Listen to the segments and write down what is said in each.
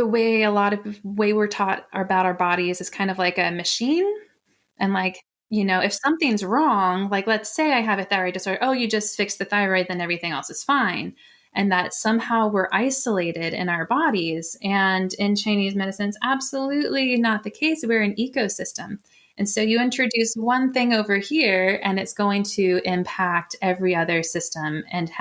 the way we're taught about our bodies is kind of like a machine. And like, if something's wrong, like let's say I have a thyroid disorder, oh, you just fix the thyroid, then everything else is fine. And that somehow we're isolated in our bodies. And in Chinese medicine, it's absolutely not the case. We're an ecosystem. And so you introduce one thing over here, and it's going to impact every other system and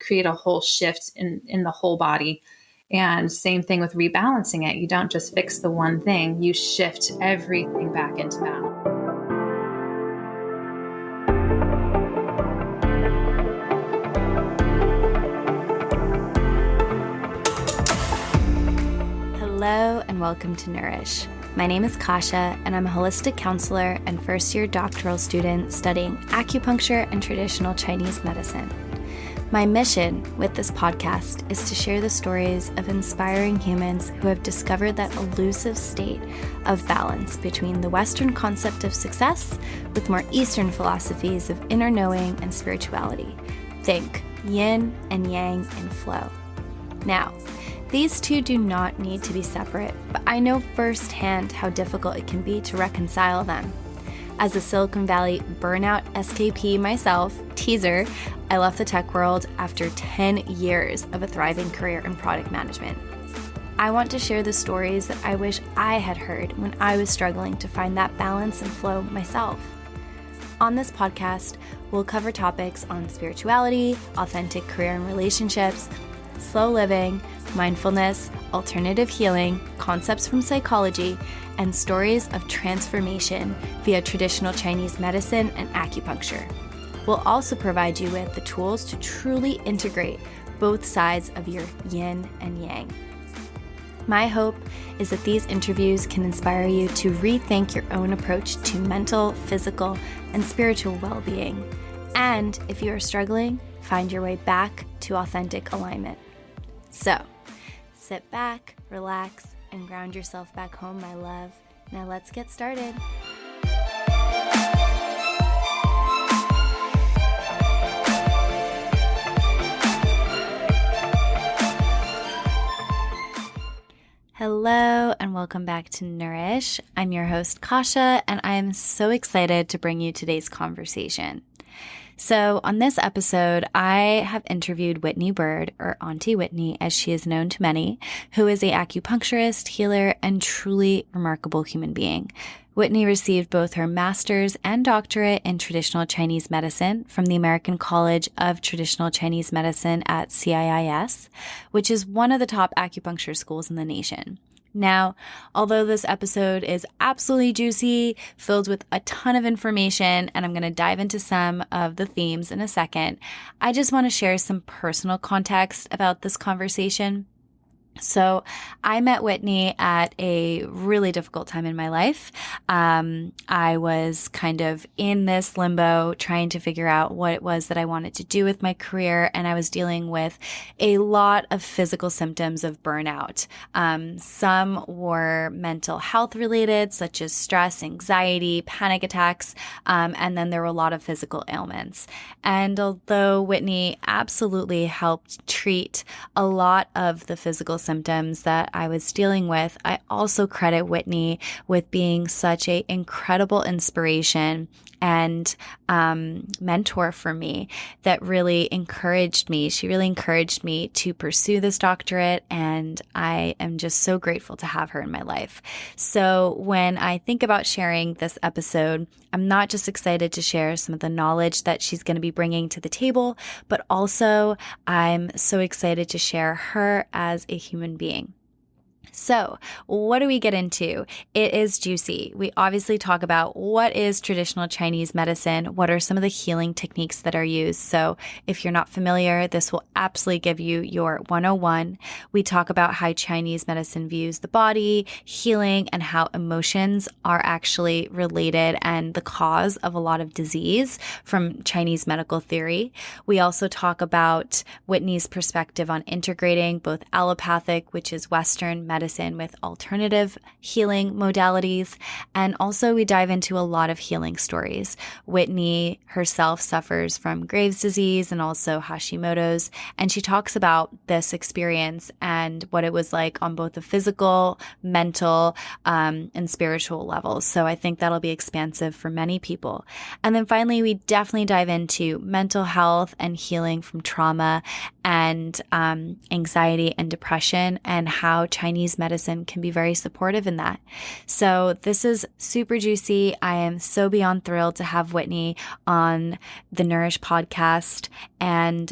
create a whole shift in the whole body. And same thing with rebalancing it. You don't just fix the one thing, you shift everything back into balance. Hello and welcome to Nourish. My name is Kasia and I'm a holistic counselor and first-year doctoral student studying acupuncture and traditional Chinese medicine. My mission with this podcast is to share the stories of inspiring humans who have discovered that elusive state of balance between the Western concept of success with more Eastern philosophies of inner knowing and spirituality. Think yin and yang in flow. Now, these two do not need to be separate, but I know firsthand how difficult it can be to reconcile them. As a Silicon Valley burnout SKP myself, teaser, I left the tech world after 10 years of a thriving career in product management. I want to share the stories that I wish I had heard when I was struggling to find that balance and flow myself. On this podcast, we'll cover topics on spirituality, authentic career and relationships, slow living, mindfulness, alternative healing, concepts from psychology, and stories of transformation via traditional Chinese medicine and acupuncture. We'll also provide you with the tools to truly integrate both sides of your yin and yang. My hope is that these interviews can inspire you to rethink your own approach to mental, physical, and spiritual well-being. And if you are struggling, find your way back to authentic alignment. So, sit back, relax, and ground yourself back home, my love. Now let's get started. Hello and welcome back to Nourish. I'm your host, Kasia, and I am so excited to bring you today's conversation. So on this episode, I have interviewed Whitney Bird, or Auntie Whitney, as she is known to many, who is an acupuncturist, healer, and truly remarkable human being. Whitney received both her master's and doctorate in traditional Chinese medicine from the American College of Traditional Chinese Medicine at CIIS, which is one of the top acupuncture schools in the nation. Now, although this episode is absolutely juicy, filled with a ton of information, and I'm going to dive into some of the themes in a second, I just want to share some personal context about this conversation. So I met Whitney at a really difficult time in my life. I was kind of in this limbo trying to figure out what it was that I wanted to do with my career. And I was dealing with a lot of physical symptoms of burnout. Some were mental health related, such as stress, anxiety, panic attacks. And then there were a lot of physical ailments. And although Whitney absolutely helped treat a lot of the physical symptoms that I was dealing with, I also credit Whitney with being such an incredible inspiration and mentor for me that really encouraged me. She really encouraged me to pursue this doctorate, and I am just so grateful to have her in my life. So when I think about sharing this episode, I'm not just excited to share some of the knowledge that she's going to be bringing to the table, but also I'm so excited to share her as a human being. So what do we get into? It is juicy. We obviously talk about what is traditional Chinese medicine, what are some of the healing techniques that are used. So if you're not familiar, this will absolutely give you your 101. We talk about how Chinese medicine views the body, healing, and how emotions are actually related and the cause of a lot of disease from Chinese medical theory. We also talk about Whitney's perspective on integrating both allopathic, which is Western medicine with alternative healing modalities. And also we dive into a lot of healing stories. Whitney herself suffers from Graves' disease and also Hashimoto's, and she talks about this experience and what it was like on both the physical, mental, and spiritual levels. So I think that'll be expansive for many people. And then finally, we definitely dive into mental health and healing from trauma and anxiety and depression, and how Chinese medicine can be very supportive in that. So this is super juicy. I am so beyond thrilled to have Whitney on the Nourish podcast, and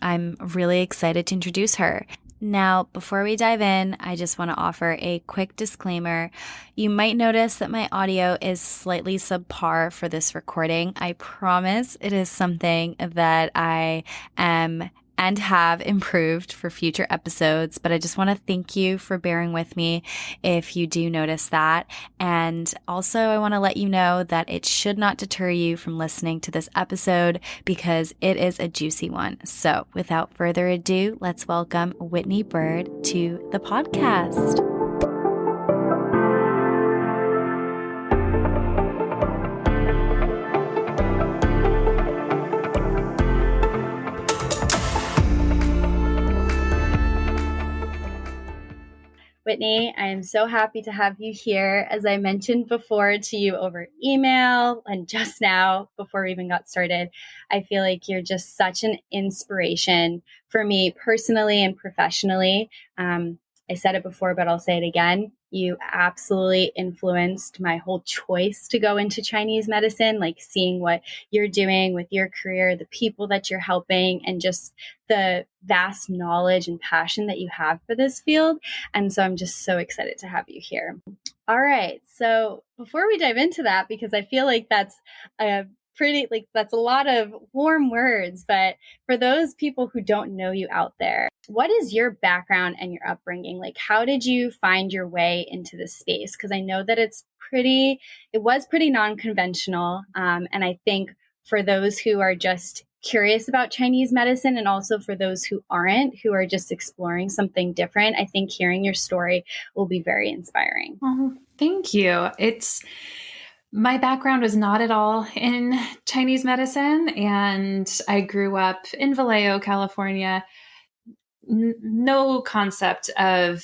I'm really excited to introduce her. Now, before we dive in, I just want to offer a quick disclaimer. You might notice that my audio is slightly subpar for this recording. I promise it is something that I am and have improved for future episodes, but I just want to thank you for bearing with me if you do notice that. And also, I want to let you know that it should not deter you from listening to this episode because it is a juicy one. So without further ado, let's welcome Whitney Bird to the podcast. Whitney, I am so happy to have you here. As I mentioned before to you over email and just now before we even got started, I feel like you're just such an inspiration for me personally and professionally. I said it before, but I'll say it again. You absolutely influenced my whole choice to go into Chinese medicine, like seeing what you're doing with your career, the people that you're helping, and just the vast knowledge and passion that you have for this field. And so I'm just so excited to have you here. All right. So before we dive into that, because I feel like that's that's a lot of warm words, but for those people who don't know you out there, what is your background and your upbringing? Like, how did you find your way into this space? Because I know that it was pretty non-conventional. And I think for those who are just curious about Chinese medicine, and also for those who aren't, who are just exploring something different, I think hearing your story will be very inspiring. Oh, thank you. My background was not at all in Chinese medicine, and I grew up in Vallejo, California. No concept of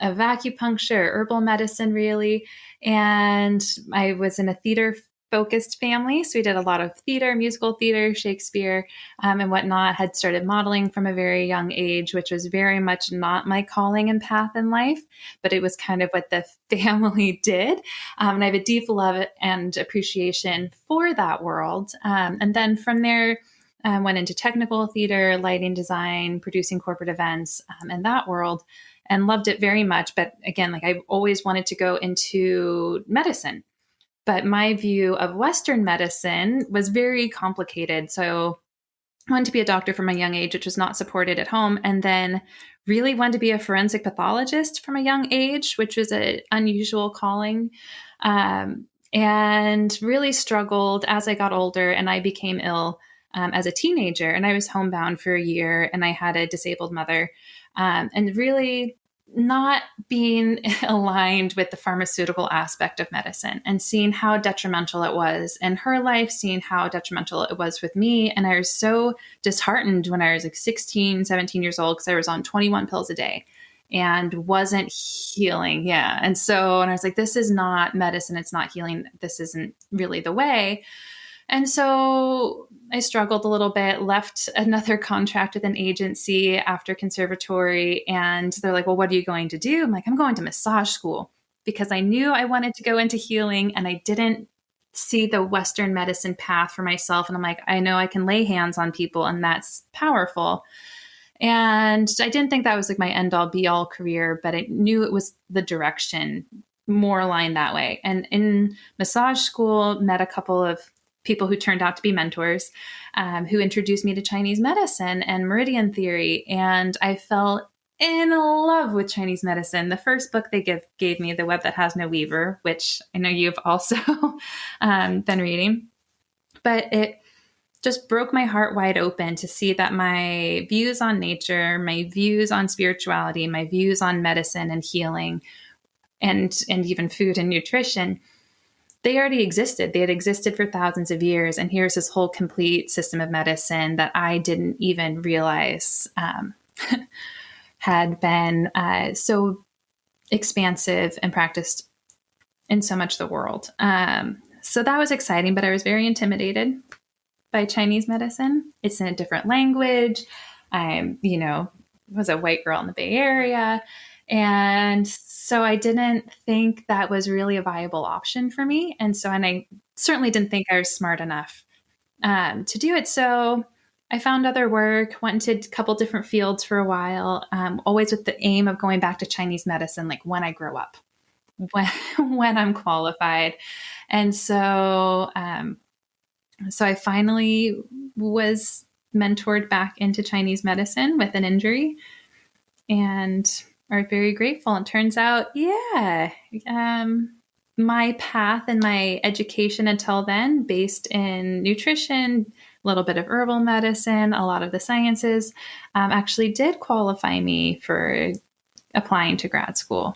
acupuncture, herbal medicine, really. And I was in a theater focused family. So we did a lot of theater, musical theater, Shakespeare, and whatnot. Had started modeling from a very young age, which was very much not my calling and path in life, but it was kind of what the family did. And I have a deep love and appreciation for that world. And then from there, went into technical theater, lighting design, producing corporate events, and that world, and loved it very much. But again, like I always wanted to go into medicine. But my view of Western medicine was very complicated. So I wanted to be a doctor from a young age, which was not supported at home. And then really wanted to be a forensic pathologist from a young age, which was an unusual calling. And really struggled as I got older and I became ill as a teenager. And I was homebound for a year and I had a disabled mother. And really not being aligned with the pharmaceutical aspect of medicine and seeing how detrimental it was in her life, seeing how detrimental it was with me. And I was so disheartened when I was like 16, 17 years old, because I was on 21 pills a day and wasn't healing. Yeah. And I was like, this is not medicine. It's not healing. This isn't really the way. And so I struggled a little bit, left another contract with an agency after conservatory. And they're like, well, what are you going to do? I'm like, I'm going to massage school, because I knew I wanted to go into healing and I didn't see the Western medicine path for myself. And I'm like, I know I can lay hands on people and that's powerful. And I didn't think that was like my end all be all career, but I knew it was the direction more aligned that way. And in massage school, met a couple of people who turned out to be mentors, who introduced me to Chinese medicine and meridian theory. And I fell in love with Chinese medicine. The first book they gave me, The Web That Has No Weaver, which I know you've also been reading, but it just broke my heart wide open to see that my views on nature, my views on spirituality, my views on medicine and healing, and even food and nutrition, they already existed. They had existed for thousands of years. And here's this whole complete system of medicine that I didn't even realize had been so expansive and practiced in so much of the world. So that was exciting, but I was very intimidated by Chinese medicine. It's in a different language. I'm, was a white girl in the Bay Area. And so I didn't think that was really a viable option for me. And I certainly didn't think I was smart enough to do it. So I found other work, went into a couple different fields for a while, always with the aim of going back to Chinese medicine, like when I grow up, when I'm qualified. And so I finally was mentored back into Chinese medicine with an injury and are very grateful. And turns out, my path and my education until then, based in nutrition, a little bit of herbal medicine, a lot of the sciences, actually did qualify me for applying to grad school.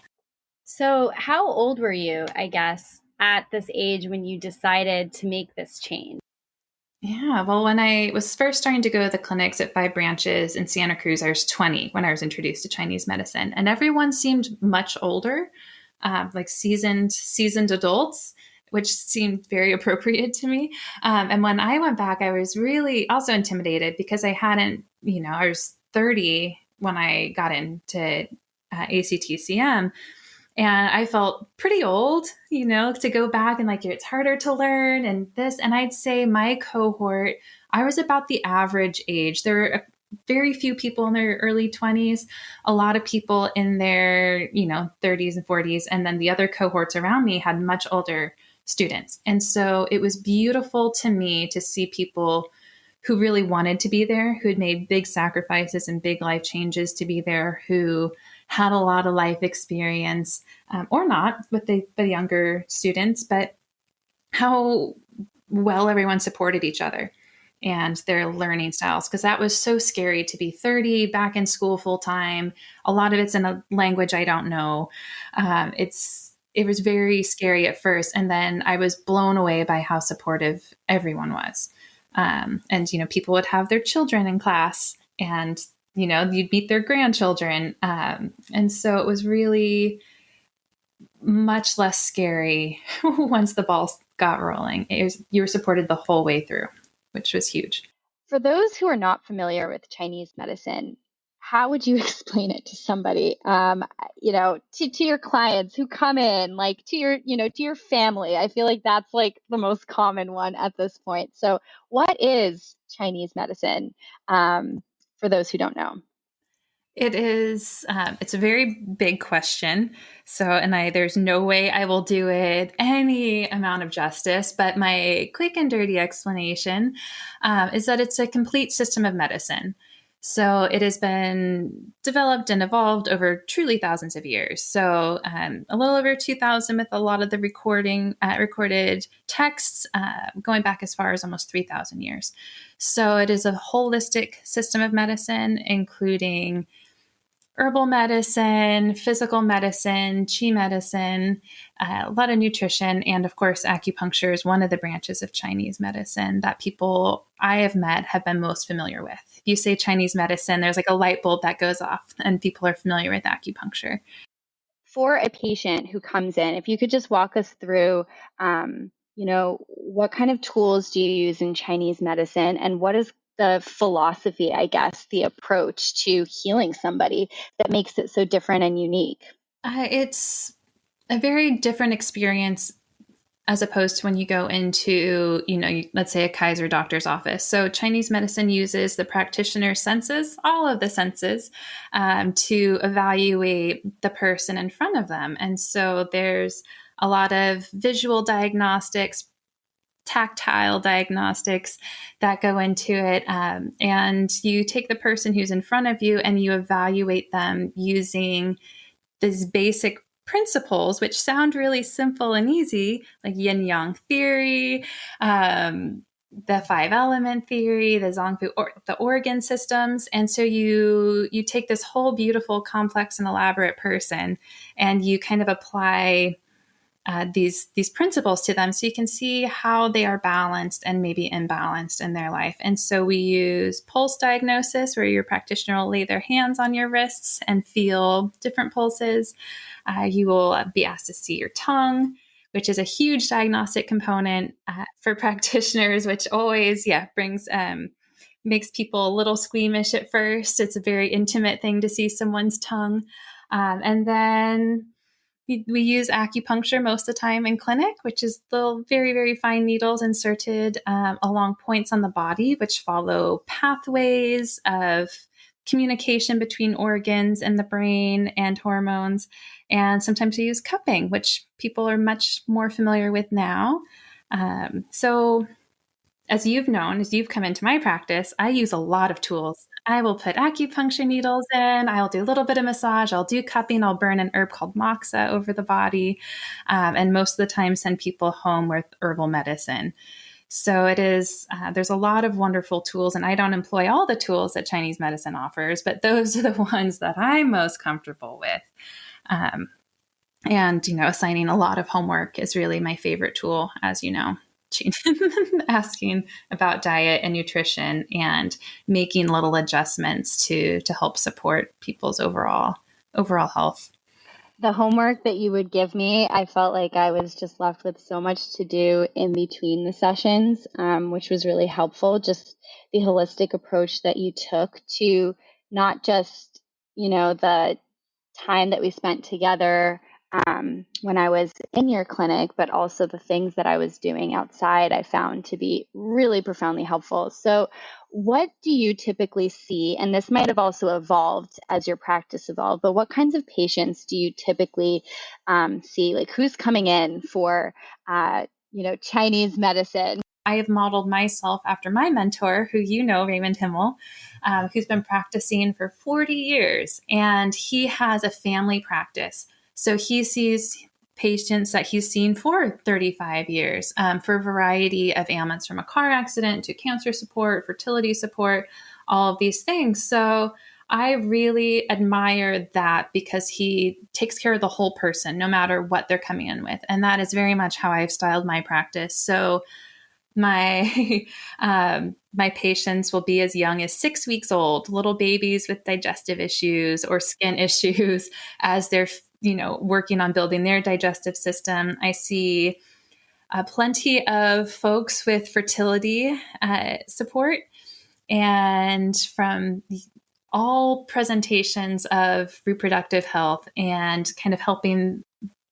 So, how old were you, I guess, at this age when you decided to make this change? Yeah, well, when I was first starting to go to the clinics at Five Branches in Santa Cruz, I was 20 when I was introduced to Chinese medicine, and everyone seemed much older, like seasoned adults, which seemed very appropriate to me. And when I went back, I was really also intimidated because I hadn't, I was 30 when I got into ACTCM. And I felt pretty old, to go back and it's harder to learn and this. And I'd say my cohort, I was about the average age. There were very few people in their early 20s, a lot of people in their, 30s and 40s. And then the other cohorts around me had much older students. And so it was beautiful to me to see people who really wanted to be there, who had made big sacrifices and big life changes to be there, who had a lot of life experience, or not with the younger students, but how well everyone supported each other and their learning styles. Because that was so scary to be 30, back in school full time. A lot of it's in a language I don't know. It was very scary at first. And then I was blown away by how supportive everyone was. And people would have their children in class and you'd meet their grandchildren. And so it was really much less scary once the ball got rolling. You were supported the whole way through, which was huge. For those who are not familiar with Chinese medicine, how would you explain it to somebody, to your clients who come in, to your family? I feel like that's the most common one at this point. So what is Chinese medicine, for those who don't know? It is, it's a very big question. There's no way I will do it any amount of justice, but my quick and dirty explanation is that it's a complete system of medicine. So it has been developed and evolved over truly thousands of years. So a little over 2,000 with a lot of the recorded texts going back as far as almost 3,000 years. So it is a holistic system of medicine, including herbal medicine, physical medicine, qi medicine, a lot of nutrition, and of course, acupuncture is one of the branches of Chinese medicine that people I have met have been most familiar with. If you say Chinese medicine, there's a light bulb that goes off, and people are familiar with acupuncture. For a patient who comes in, if you could just walk us through, what kind of tools do you use in Chinese medicine, and what is the philosophy, I guess, the approach to healing somebody that makes it so different and unique? It's a very different experience as opposed to when you go into, let's say a Kaiser doctor's office. So Chinese medicine uses the practitioner's senses, all of the senses, to evaluate the person in front of them. And so there's a lot of visual diagnostics, tactile diagnostics that go into it. And you take the person who's in front of you and you evaluate them using these basic principles, which sound really simple and easy, like yin yang theory, the five element theory, the Zongfu, or the organ systems. And so you take this whole beautiful, complex, and elaborate person, and you kind of apply these principles to them, so you can see how they are balanced and maybe imbalanced in their life. And so we use pulse diagnosis, where your practitioner will lay their hands on your wrists and feel different pulses. You will be asked to see your tongue, which is a huge diagnostic component for practitioners, which always, brings makes people a little squeamish at first. It's a very intimate thing to see someone's tongue, and then we use acupuncture most of the time in clinic, which is little, very, very fine needles inserted along points on the body, which follow pathways of communication between organs and the brain and hormones. And sometimes we use cupping, which people are much more familiar with now. So as you've known, as you've come into my practice, I use a lot of tools. I will put acupuncture needles in, I'll do a little bit of massage, I'll do cupping, I'll burn an herb called moxa over the body, and most of the time send people home with herbal medicine. So it is, there's a lot of wonderful tools, and I don't employ all the tools that Chinese medicine offers, but those are the ones that I'm most comfortable with. And, assigning a lot of homework is really my favorite tool, as you know. Asking about diet and nutrition and making little adjustments to help support people's overall health. The homework that you would give me, I felt like I was just left with so much to do in between the sessions, which was really helpful. Just the holistic approach that you took to not just, the time that we spent together when I was in your clinic, but also the things that I was doing outside, I found to be really profoundly helpful. So, what do you typically see? And this might have also evolved as your practice evolved, but what kinds of patients do you typically see? Like, who's coming in for, Chinese medicine? I have modeled myself after my mentor, who Raymond Himmel, who's been practicing for 40 years, and he has a family practice. So he sees patients that he's seen for 35 years for a variety of ailments, from a car accident to cancer support, fertility support, all of these things. So I really admire that, because he takes care of the whole person, no matter what they're coming in with. And that is very much how I've styled my practice. So my my patients will be as young as 6 weeks old, little babies with digestive issues or skin issues, as they're working on building their digestive system. I see plenty of folks with fertility support, and from all presentations of reproductive health, and kind of helping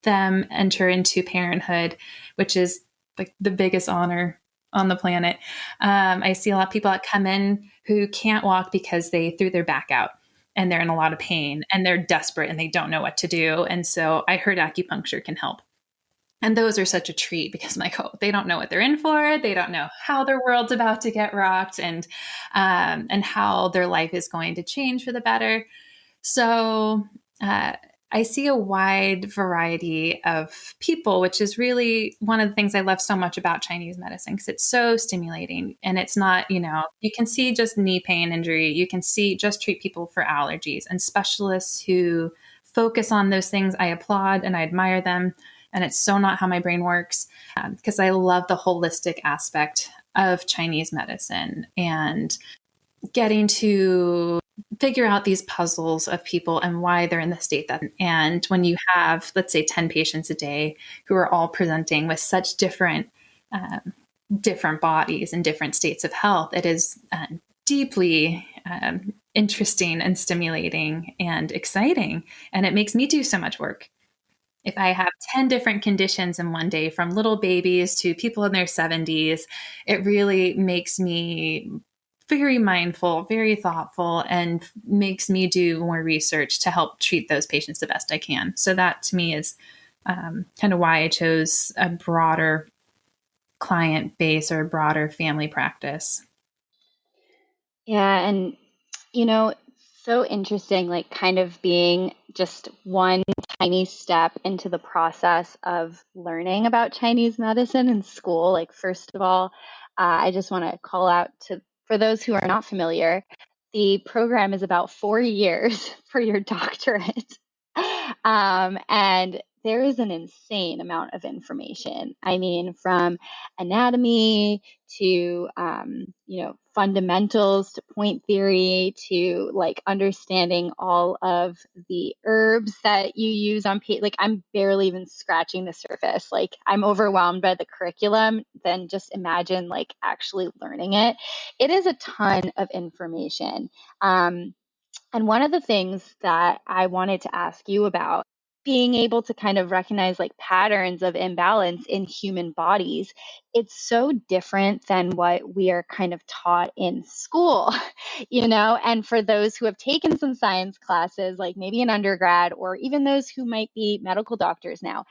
them enter into parenthood, which is like the biggest honor on the planet. I see a lot of people that come in who can't walk because they threw their back out and they're in a lot of pain and they're desperate and they don't know what to do. And so I heard acupuncture can help. And those are such a treat, because I'm like, oh, they don't know what they're in for. They don't know how their world's about to get rocked, and how their life is going to change for the better. So I see a wide variety of people, which is really one of the things I love so much about Chinese medicine, because it's so stimulating. And it's not, you can see just knee pain injury. You can see just treat people for allergies, and specialists who focus on those things. I applaud and I admire them. And it's so not how my brain works, because I love the holistic aspect of Chinese medicine and getting to figure out these puzzles of people and why they're in the state that. And when you have, let's say, 10 patients a day who are all presenting with such different bodies and different states of health, it is deeply interesting and stimulating and exciting. And it makes me do so much work. If I have 10 different conditions in one day, from little babies to people in their 70s, it really makes me very mindful, very thoughtful, and makes me do more research to help treat those patients the best I can. So that, to me, is kind of why I chose a broader client base or a broader family practice. Yeah, and so interesting, like kind of being just one tiny step into the process of learning about Chinese medicine in school. Like, first of all, I just want to call out for those who are not familiar, the program is about 4 years for your doctorate. And there is an insane amount of information. I mean, from anatomy to, fundamentals to point theory to like understanding all of the herbs that you use on like I'm barely even scratching the surface. Like I'm overwhelmed by the curriculum, then just imagine like actually learning it. It is a ton of information. And one of the things that I wanted to ask you about, being able to kind of recognize like patterns of imbalance in human bodies, it's so different than what we are kind of taught in school, and for those who have taken some science classes, like maybe an undergrad, or even those who might be medical doctors now,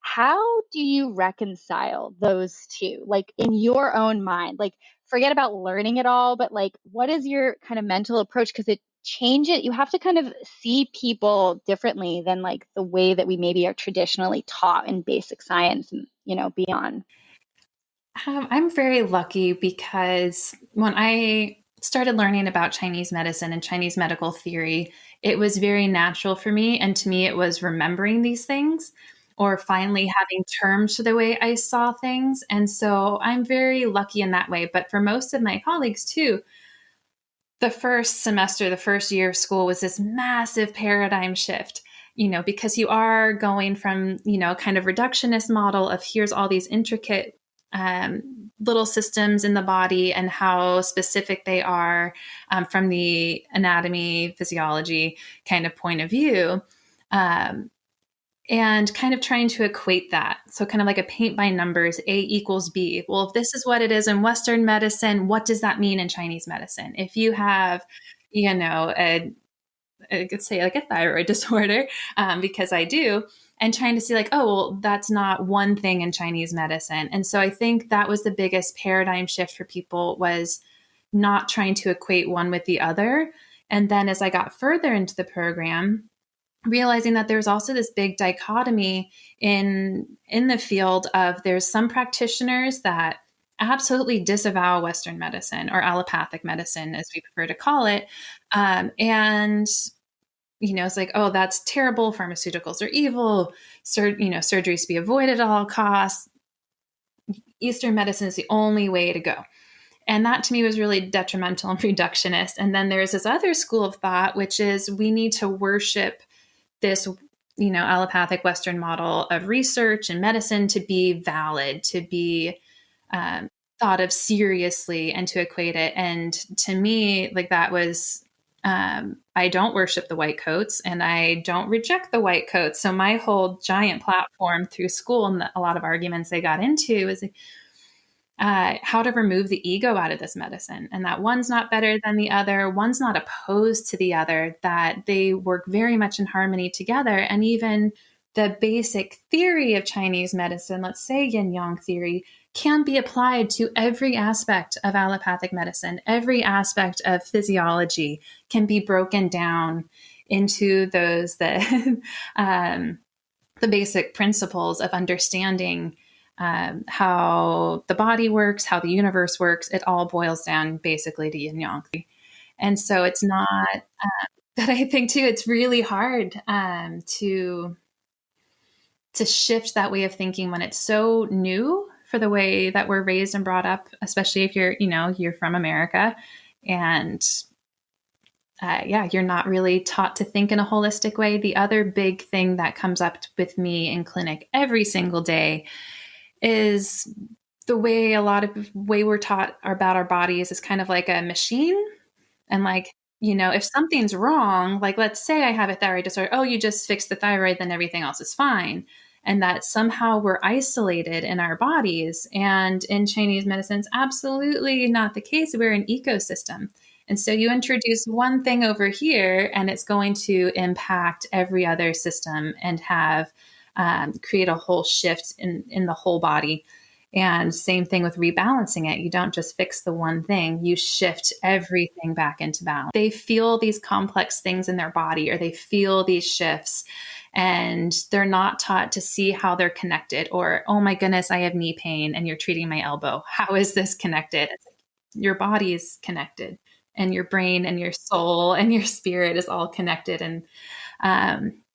how do you reconcile those two, like in your own mind? Like, forget about learning it all, but like, what is your kind of mental approach? Because you have to kind of see people differently than like the way that we maybe are traditionally taught in basic science and, beyond. I'm very lucky because when I started learning about Chinese medicine and Chinese medical theory, it was very natural for me. And to me, it was remembering these things or finally having terms for the way I saw things. And so I'm very lucky in that way. But for most of my colleagues too, the first semester, the first year of school was this massive paradigm shift, because you are going from, kind of reductionist model of here's all these intricate little systems in the body and how specific they are from the anatomy, physiology kind of point of view. And kind of trying to equate that. So kind of like a paint by numbers, A equals B. Well, if this is what it is in Western medicine, what does that mean in Chinese medicine? If you have, I could say like a thyroid disorder, because I do, and trying to see like, oh, well, that's not one thing in Chinese medicine. And so I think that was the biggest paradigm shift for people, was not trying to equate one with the other. And then as I got further into the program, realizing that there's also this big dichotomy in the field of there's some practitioners that absolutely disavow Western medicine, or allopathic medicine, as we prefer to call it. And it's like, oh, that's terrible. Pharmaceuticals are evil. Surgeries to be avoided at all costs. Eastern medicine is the only way to go. And that to me was really detrimental and reductionist. And then there's this other school of thought, which is we need to worship this, allopathic Western model of research and medicine to be valid, to be thought of seriously, and to equate it. And to me, like that was, I don't worship the white coats and I don't reject the white coats. So my whole giant platform through school and a lot of arguments they got into is how to remove the ego out of this medicine, and that one's not better than the other, one's not opposed to the other, that they work very much in harmony together. And even the basic theory of Chinese medicine, let's say yin yang theory, can be applied to every aspect of allopathic medicine. Every aspect of physiology can be broken down into those the basic principles of understanding how the body works, how the universe works. It all boils down basically to yin yang. And so it's not that I think too, it's really hard to shift that way of thinking when it's so new for the way that we're raised and brought up, especially if you're from America, and you're not really taught to think in a holistic way. The other big thing that comes up with me in clinic every single day is the way we're taught about our bodies is kind of like a machine. And like, if something's wrong, like let's say I have a thyroid disorder, oh, you just fix the thyroid, then everything else is fine. And that somehow we're isolated in our bodies. And in Chinese medicine, it's absolutely not the case. We're an ecosystem. And so you introduce one thing over here and it's going to impact every other system and have create a whole shift in the whole body. And same thing with rebalancing it. You don't just fix the one thing, you shift everything back into balance. They feel these complex things in their body, or they feel these shifts. and they're not taught to see how they're connected, or, oh my goodness, I have knee pain and you're treating my elbow. How is this connected? It's like, your body is connected, and your brain and your soul and your spirit is all connected. And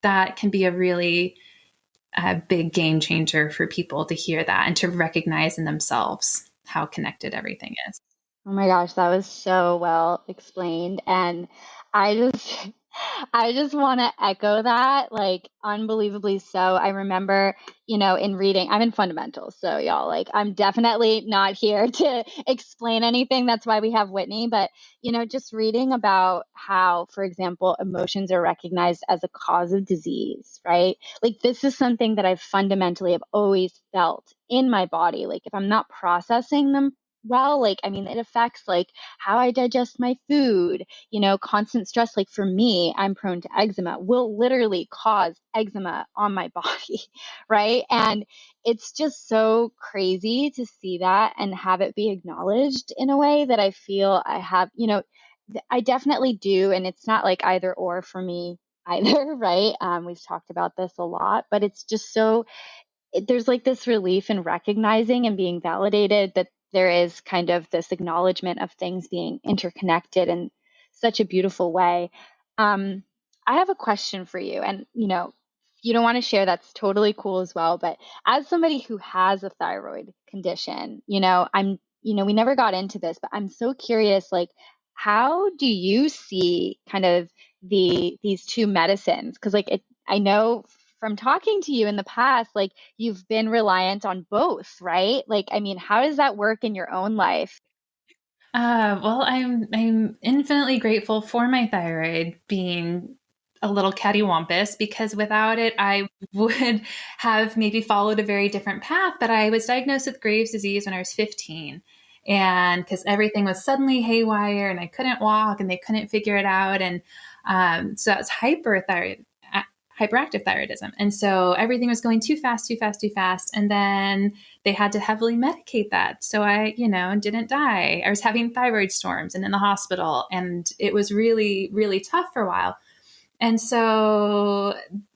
that can be a really big game changer for people to hear that and to recognize in themselves how connected everything is. Oh my gosh, that was so well explained. And I just I just want to echo that, like unbelievably so. I remember, in reading, I'm in fundamentals, so y'all, like I'm definitely not here to explain anything. That's why we have Whitney, but just reading about how, for example, emotions are recognized as a cause of disease, right? Like this is something that I fundamentally have always felt in my body. Like if I'm not processing them well, like I mean it affects like how I digest my food. Constant stress, like for me, I'm prone to eczema, will literally cause eczema on my body, right? And it's just so crazy to see that and have it be acknowledged in a way that I feel I have, I definitely do. And it's not like either or for me either, right? We've talked about this a lot, but it's just so there's like this relief in recognizing and being validated that there is kind of this acknowledgement of things being interconnected in such a beautiful way. Um, I have a question for you, and if you don't want to share, that's totally cool as well. But as somebody who has a thyroid condition, we never got into this, but I'm so curious, like, how do you see kind of these two medicines? Because I know from talking to you in the past, like you've been reliant on both, right? Like, I mean, how does that work in your own life? Well, I'm infinitely grateful for my thyroid being a little cattywampus, because without it, I would have maybe followed a very different path. But I was diagnosed with Graves' disease when I was 15, and because everything was suddenly haywire, and I couldn't walk, and they couldn't figure it out, and so that was hyperactive thyroidism, and so everything was going too fast, too fast, too fast, and then they had to heavily medicate that. So I, didn't die. I was having thyroid storms and in the hospital, and it was really, really tough for a while. And so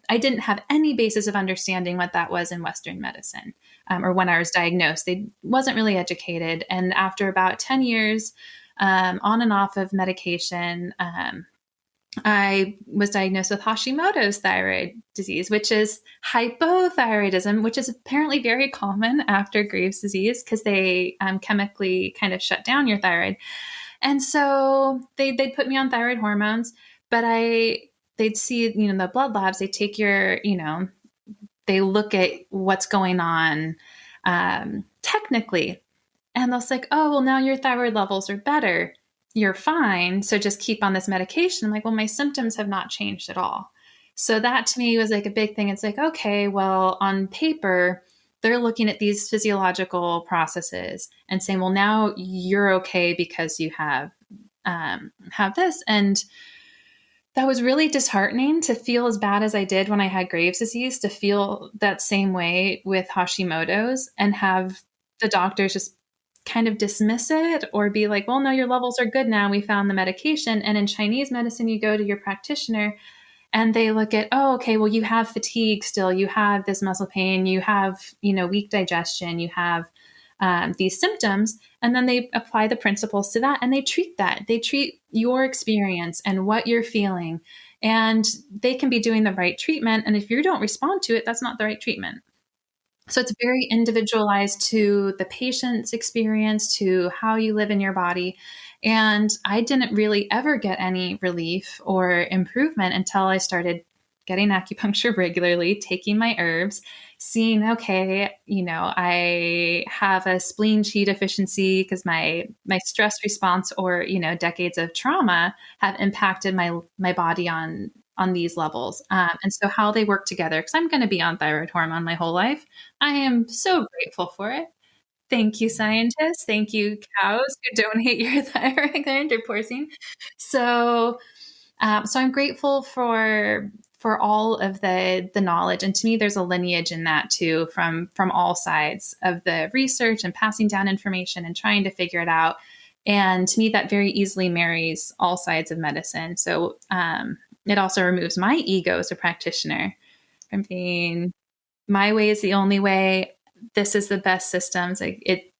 I didn't have any basis of understanding what that was in Western medicine, or when I was diagnosed. They wasn't really educated. And after about 10 years on and off of medication, I was diagnosed with Hashimoto's thyroid disease, which is hypothyroidism, which is apparently very common after Graves' disease because they chemically kind of shut down your thyroid. And so they'd put me on thyroid hormones, but they'd see, the blood labs, they take your, they look at what's going on technically. And they'll say, like, oh, well, now your thyroid levels are better. You're fine. So just keep on this medication. I'm like, well, my symptoms have not changed at all. So that to me was like a big thing. It's like, okay, well, on paper, they're looking at these physiological processes and saying, well, now you're okay because you have this. And that was really disheartening to feel as bad as I did when I had Graves' disease, to feel that same way with Hashimoto's and have the doctors just kind of dismiss it or be like, well, no, your levels are good now. We found the medication. And in Chinese medicine, you go to your practitioner and they look at, oh, okay, well, you have fatigue still. You have this muscle pain. You have, weak digestion. You have these symptoms. And then they apply the principles to that and they treat that. They treat your experience and what you're feeling. And they can be doing the right treatment. And if you don't respond to it, that's not the right treatment. So it's very individualized to the patient's experience, to how you live in your body. And I didn't really ever get any relief or improvement until I started getting acupuncture regularly, taking my herbs, seeing, okay, I have a spleen qi deficiency because my stress response or, decades of trauma have impacted my body on these levels. And so how they work together, because I'm going to be on thyroid hormone my whole life. I am so grateful for it. Thank you, scientists. Thank you, cows who donate your thyroid gland or porcine. So, so I'm grateful for all of the knowledge. And to me, there's a lineage in that too, from all sides of the research and passing down information and trying to figure it out. And to me, that very easily marries all sides of medicine. So it also removes my ego as a practitioner, from being my way is the only way. This is the best systems. Like, it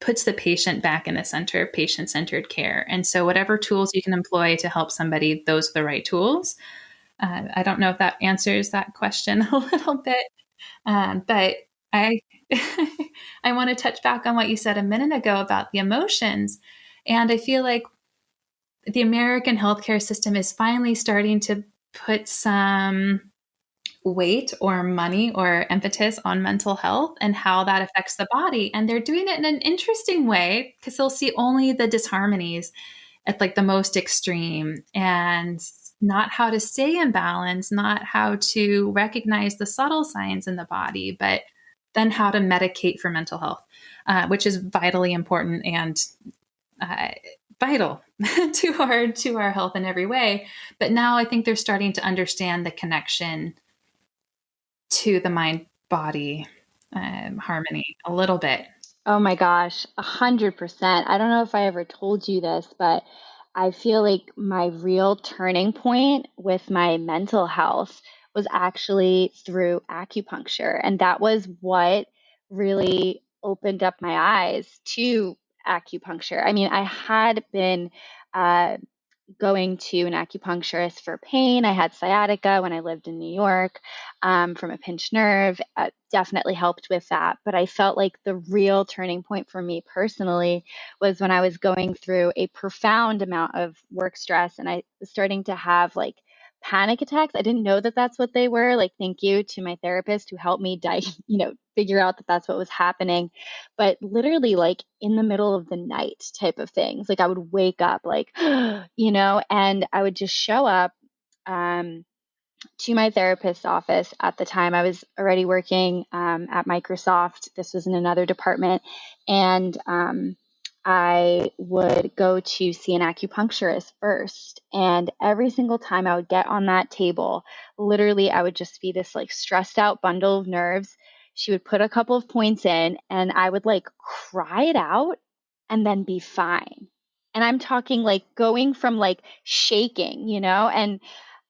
puts the patient back in the center of patient-centered care. And so whatever tools you can employ to help somebody, those are the right tools. I don't know if that answers that question a little bit, but I I want to touch back on what you said a minute ago about the emotions. And I feel like the American healthcare system is finally starting to put some weight or money or impetus on mental health and how that affects the body. And they're doing it in an interesting way because they'll see only the disharmonies at like the most extreme, and not how to stay in balance, not how to recognize the subtle signs in the body, but then how to medicate for mental health, which is vitally important and uh, vital to our health in every way. But now I think they're starting to understand the connection to the mind body harmony a little bit. Oh my gosh, 100%. I don't know if I ever told you this, but I feel like my real turning point with my mental health was actually through acupuncture. And that was what really opened up my eyes to acupuncture. I mean, I had been uh, going to an acupuncturist for pain. I had sciatica when I lived in New York from a pinched nerve. Definitely helped with that. But I felt like the real turning point for me personally was when I was going through a profound amount of work stress and I was starting to have like panic attacks. I didn't know that that's what they were. Like, thank you to my therapist who helped me figure out that that's what was happening. But literally, like in the middle of the night type of things, like I would wake up, like, and I would just show up um, to my therapist's office. At the time, I was already working at Microsoft. This was in another department. And I would go to see an acupuncturist first. And every single time I would get on that table, literally, I would just be this like stressed out bundle of nerves. She would put a couple of points in, and I would like cry it out and then be fine. And I'm talking like going from like shaking, and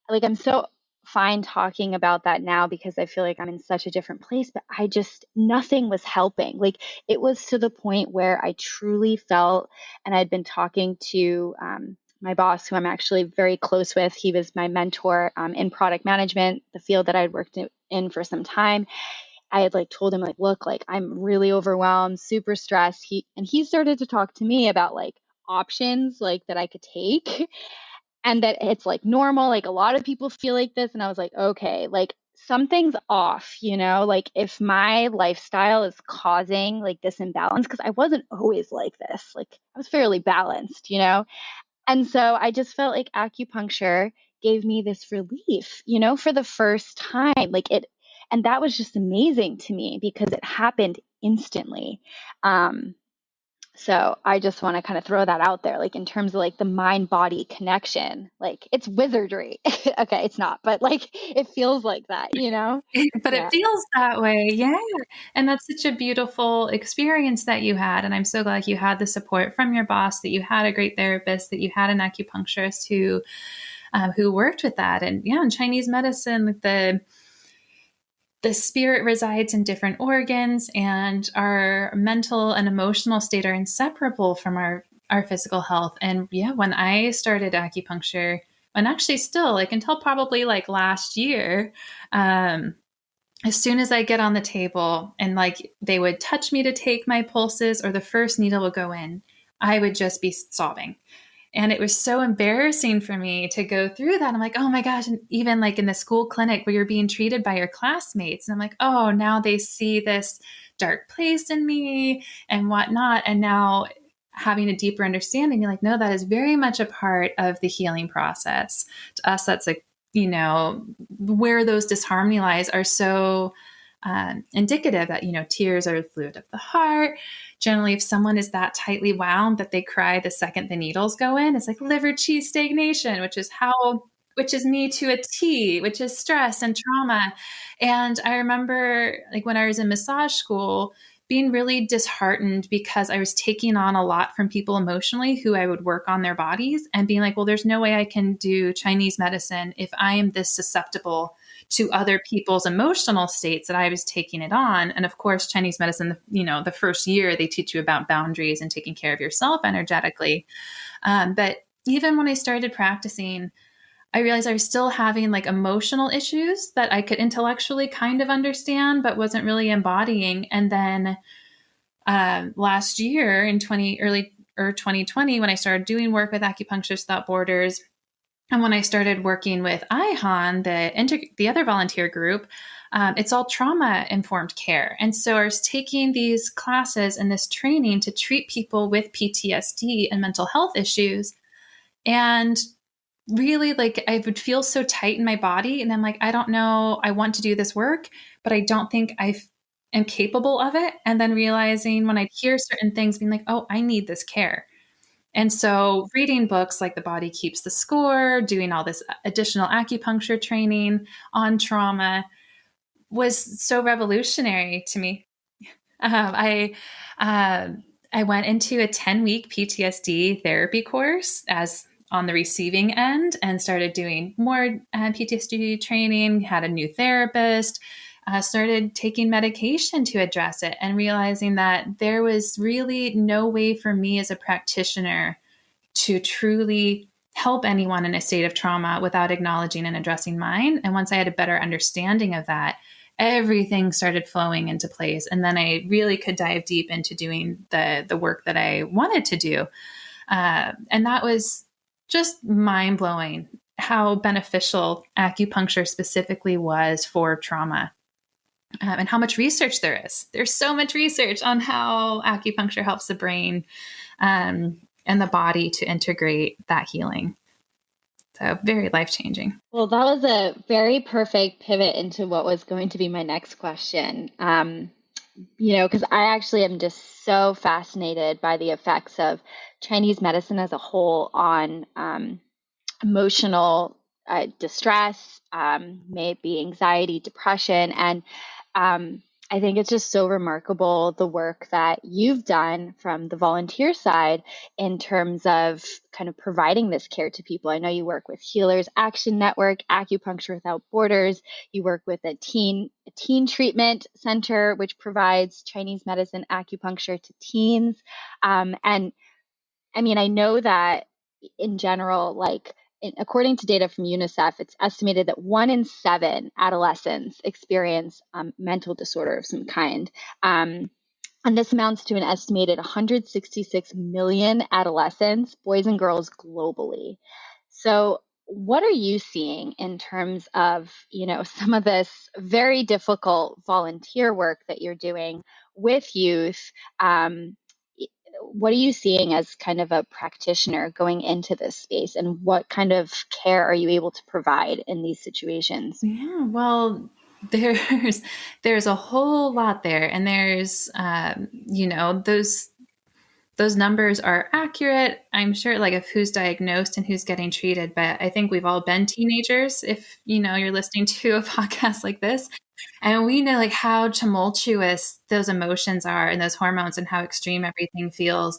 like I'm so fine talking about that now because I feel like I'm in such a different place, but nothing was helping. Like it was to the point where I truly felt, and I'd been talking to my boss, who I'm actually very close with. He was my mentor in product management, the field that I'd worked in for some time. I had like told him like, look, like I'm really overwhelmed, super stressed. He started to talk to me about like options like that I could take and that it's like normal, like a lot of people feel like this. And I was like, okay, like something's off, like if my lifestyle is causing like this imbalance, because I wasn't always like this, like I was fairly balanced, and so I just felt like acupuncture gave me this relief, for the first time, and that was just amazing to me because it happened instantly. So I just want to kind of throw that out there, like in terms of like the mind body connection, like it's wizardry. Okay, it's not, but like it feels like that, But it Yeah. feels that way. Yeah. And that's such a beautiful experience that you had. And I'm so glad you had the support from your boss, that you had a great therapist, that you had an acupuncturist who worked with that. And yeah, in Chinese medicine, like the spirit resides in different organs, and our mental and emotional state are inseparable from our physical health. And yeah, when I started acupuncture, and actually still like until probably like last year, as soon as I get on the table and like they would touch me to take my pulses or the first needle would go in, I would just be sobbing. And it was so embarrassing for me to go through that. I'm like, oh my gosh. And even like in the school clinic where you're being treated by your classmates. And I'm like, oh, now they see this dark place in me and whatnot. And now having a deeper understanding, you're like, no, that is very much a part of the healing process. To us, that's like, where those disharmony lies are so indicative that, tears are the fluid of the heart. Generally, if someone is that tightly wound that they cry the second the needles go in, it's like liver cheese stagnation, which is me to a T, which is stress and trauma. And I remember like when I was in massage school, being really disheartened because I was taking on a lot from people emotionally who I would work on their bodies, and being like, well, there's no way I can do Chinese medicine if I am this susceptible to other people's emotional states that I was taking it on. And of course, Chinese medicine, the first year they teach you about boundaries and taking care of yourself energetically. But even when I started practicing, I realized I was still having like emotional issues that I could intellectually kind of understand, but wasn't really embodying. And then last year in 2020, when I started doing work with Acupuncturists Without Borders, and when I started working with IHON, the other volunteer group, it's all trauma informed care. And so I was taking these classes and this training to treat people with PTSD and mental health issues. And really, like, I would feel so tight in my body. And I'm like, I don't know, I want to do this work, but I don't think I am capable of it. And then realizing when I'd hear certain things, being like, oh, I need this care. And so reading books like The Body Keeps the Score, doing all this additional acupuncture training on trauma was so revolutionary to me. I went into a 10-week PTSD therapy course as on the receiving end and started doing more PTSD training, had a new therapist, started taking medication to address it, and realizing that there was really no way for me as a practitioner to truly help anyone in a state of trauma without acknowledging and addressing mine. And once I had a better understanding of that, everything started flowing into place. And then I really could dive deep into doing the work that I wanted to do. And that was just mind blowing how beneficial acupuncture specifically was for trauma. And how much research there is. There's so much research on how acupuncture helps the brain and the body to integrate that healing. So very life-changing. Well, that was a very perfect pivot into what was going to be my next question. Because I actually am just so fascinated by the effects of Chinese medicine as a whole on emotional distress, may it be anxiety, depression. And I think it's just so remarkable the work that you've done from the volunteer side in terms of kind of providing this care to people. I know you work with Healers Action Network, Acupuncture Without Borders. You work with a teen treatment center, which provides Chinese medicine acupuncture to teens. And I mean, I know that in general, like, according to data from UNICEF, it's estimated that 1 in 7 adolescents experience mental disorder of some kind. And this amounts to an estimated 166 million adolescents, boys and girls globally. So what are you seeing in terms of, some of this very difficult volunteer work that you're doing with youth? What are you seeing as kind of a practitioner going into this space, and what kind of care are you able to provide in these situations? Yeah, well, there's a whole lot there, and there's those numbers are accurate, I'm sure, like, of who's diagnosed and who's getting treated. But I think we've all been teenagers if you're listening to a podcast like this. And we know like how tumultuous those emotions are and those hormones and how extreme everything feels.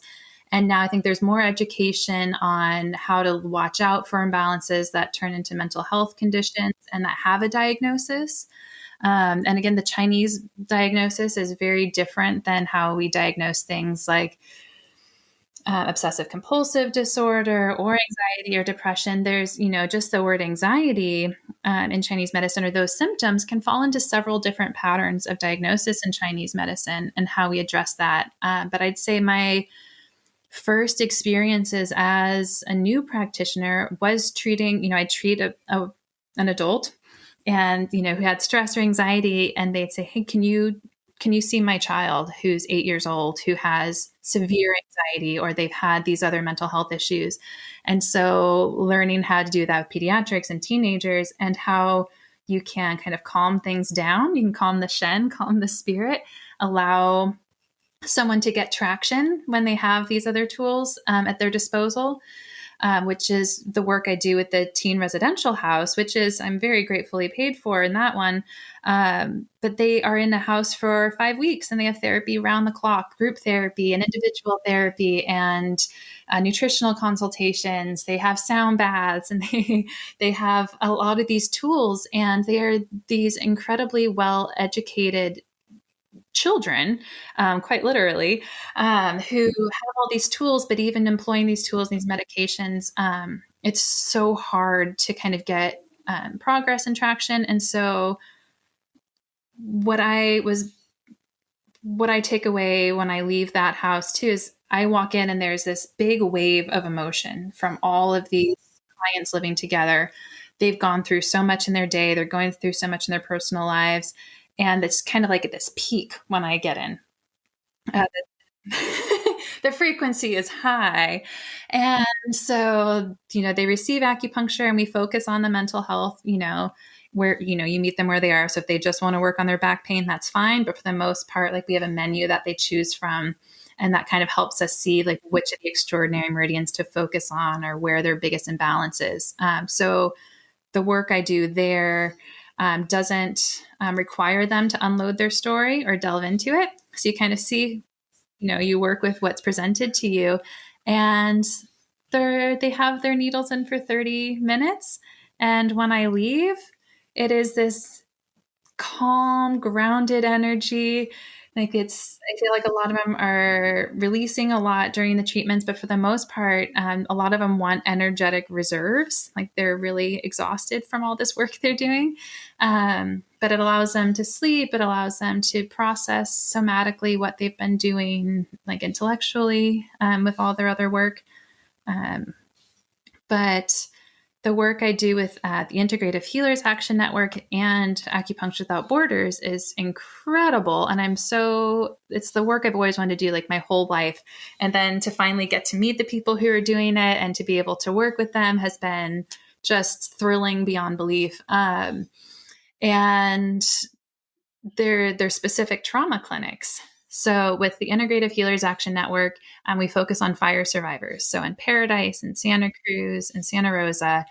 And now I think there's more education on how to watch out for imbalances that turn into mental health conditions and that have a diagnosis. And again, the Chinese diagnosis is very different than how we diagnose things like obsessive compulsive disorder or anxiety or depression. There's, just the word anxiety in Chinese medicine, or those symptoms can fall into several different patterns of diagnosis in Chinese medicine and how we address that. But I'd say my first experiences as a new practitioner was treating, I treat an adult and, who had stress or anxiety, and they'd say, hey, can you see my child who's 8 years old who has severe anxiety, or they've had these other mental health issues? And so learning how to do that with pediatrics and teenagers, and how you can kind of calm things down. You can calm the Shen, calm the spirit, allow someone to get traction when they have these other tools at their disposal. which is the work I do with the teen residential house, which is I'm very gratefully paid for in that one. But they are in a house for 5 weeks and they have therapy round the clock, group therapy and individual therapy and nutritional consultations. They have sound baths and they have a lot of these tools, and they are these incredibly well educated children, quite literally, who have all these tools, but even employing these tools, these medications, it's so hard to kind of get progress and traction. And so what I take away when I leave that house too is I walk in and there's this big wave of emotion from all of these clients living together. They've gone through so much in their day. They're going through so much in their personal lives. And it's kind of like at this peak when I get in. The frequency is high. And so, they receive acupuncture and we focus on the mental health, where, you meet them where they are. So if they just want to work on their back pain, that's fine. But for the most part, like we have a menu that they choose from. And that kind of helps us see like which of the extraordinary meridians to focus on or where their biggest imbalance is. So the work I do there doesn't require them to unload their story or delve into it. So you kind of see, you work with what's presented to you, and they have their needles in for 30 minutes. And when I leave, it is this calm, grounded energy. I feel like a lot of them are releasing a lot during the treatments, but for the most part, a lot of them want energetic reserves. Like they're really exhausted from all this work they're doing. But it allows them to sleep. It allows them to process somatically what they've been doing, like intellectually, with all their other work. But the work I do with the Integrative Healers Action Network and Acupuncture Without Borders is incredible. And it's the work I've always wanted to do like my whole life. And then to finally get to meet the people who are doing it and to be able to work with them has been just thrilling beyond belief. And they're specific trauma clinics. So with the Integrative Healers Action Network, we focus on fire survivors. So in Paradise and Santa Cruz and Santa Rosa,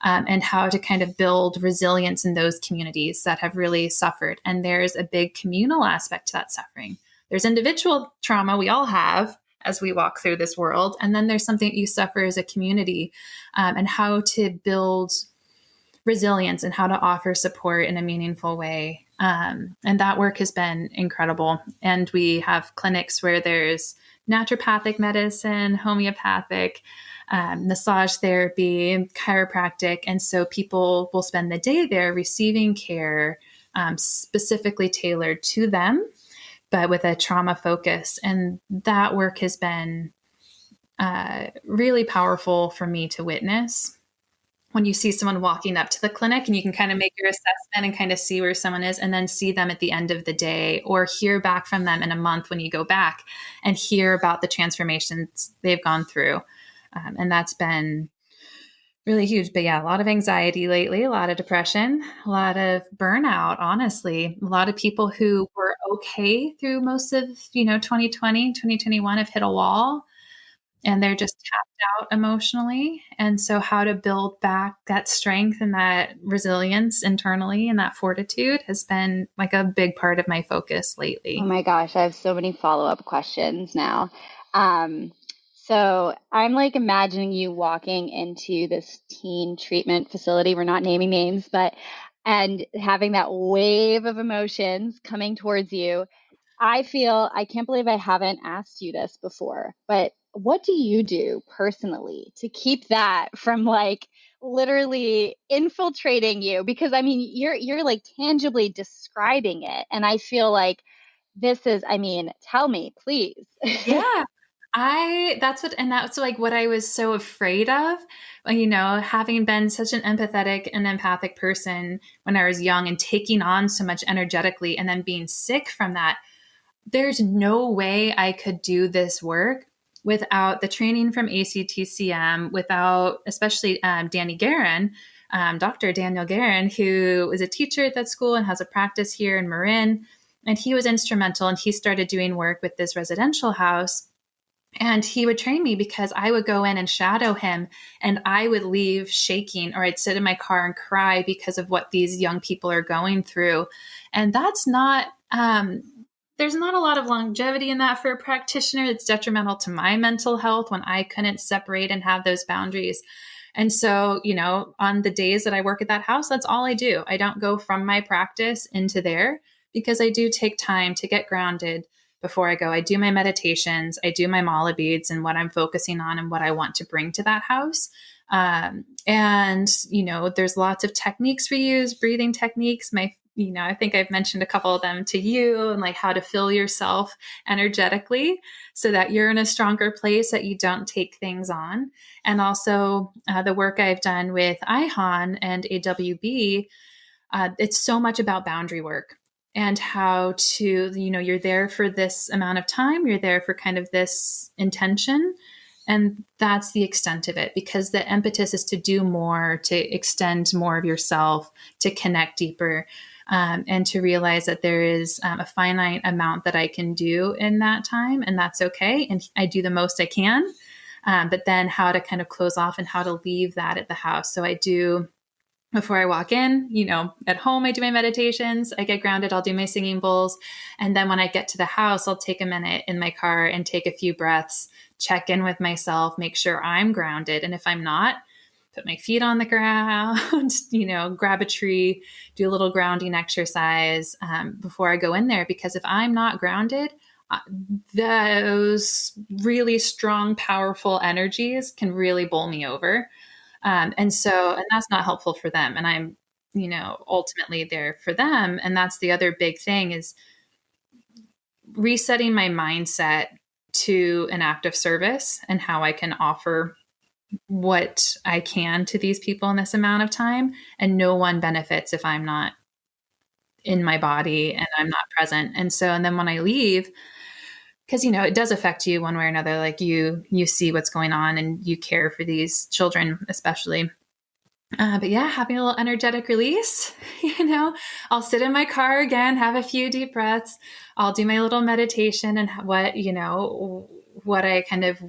and how to kind of build resilience in those communities that have really suffered. And there's a big communal aspect to that suffering. There's individual trauma we all have as we walk through this world. And then there's something you suffer as a community, and how to build resilience and how to offer support in a meaningful way. And that work has been incredible. And we have clinics where there's naturopathic medicine, homeopathic, massage therapy, chiropractic. And so people will spend the day there receiving care specifically tailored to them, but with a trauma focus. And that work has been really powerful for me to witness. When you see someone walking up to the clinic and you can kind of make your assessment and kind of see where someone is, and then see them at the end of the day or hear back from them in a month when you go back and hear about the transformations they've gone through. And that's been really huge. But yeah, a lot of anxiety lately, a lot of depression, a lot of burnout, honestly. A lot of people who were okay through most of, 2020, 2021 have hit a wall. And they're just tapped out emotionally. And so how to build back that strength and that resilience internally and that fortitude has been like a big part of my focus lately. Oh my gosh, I have so many follow-up questions now. So I'm like imagining you walking into this teen treatment facility. We're not naming names, and having that wave of emotions coming towards you. I can't believe I haven't asked you this before, but what do you do personally to keep that from like literally infiltrating you? Because I mean, you're like tangibly describing it. And I feel like tell me, please. Yeah. That's like what I was so afraid of, having been such an empathetic and empathic person when I was young and taking on so much energetically and then being sick from that. There's no way I could do this work without the training from ACTCM, without especially Danny Guerin, Dr. Daniel Guerin, who is a teacher at that school and has a practice here in Marin. And he was instrumental, and he started doing work with this residential house And he would train me because I would go in and shadow him, and I would leave shaking, or I'd sit in my car and cry because of what these young people are going through. And that's not, there's not a lot of longevity in that for a practitioner. It's detrimental to my mental health when I couldn't separate and have those boundaries. And so, on the days that I work at that house, that's all I do. I don't go from my practice into there because I do take time to get grounded before I go. I do my meditations, I do my mala beads and what I'm focusing on and what I want to bring to that house. And, there's lots of techniques we use, breathing techniques. I think I've mentioned a couple of them to you, and like how to fill yourself energetically so that you're in a stronger place, that you don't take things on. And also the work I've done with IHON and AWB, it's so much about boundary work and how to, you're there for this amount of time, you're there for kind of this intention. And that's the extent of it, because the impetus is to do more, to extend more of yourself, to connect deeper, and to realize that there is a finite amount that I can do in that time, and that's okay. And I do the most I can, but then how to kind of close off and how to leave that at the house. So I do, before I walk in, at home, I do my meditations, I get grounded, I'll do my singing bowls. And then when I get to the house, I'll take a minute in my car and take a few breaths, check in with myself, make sure I'm grounded. And if I'm not, put my feet on the ground, grab a tree, do a little grounding exercise before I go in there. Because if I'm not grounded, those really strong, powerful energies can really bowl me over. And that's not helpful for them. And I'm, ultimately there for them. And that's the other big thing, is resetting my mindset to an act of service and how I can offer what I can to these people in this amount of time. And no one benefits if I'm not in my body and I'm not present. And then when I leave, because it does affect you one way or another, like you see what's going on and you care for these children especially. But yeah, having a little energetic release, I'll sit in my car again, have a few deep breaths. I'll do my little meditation and what I kind of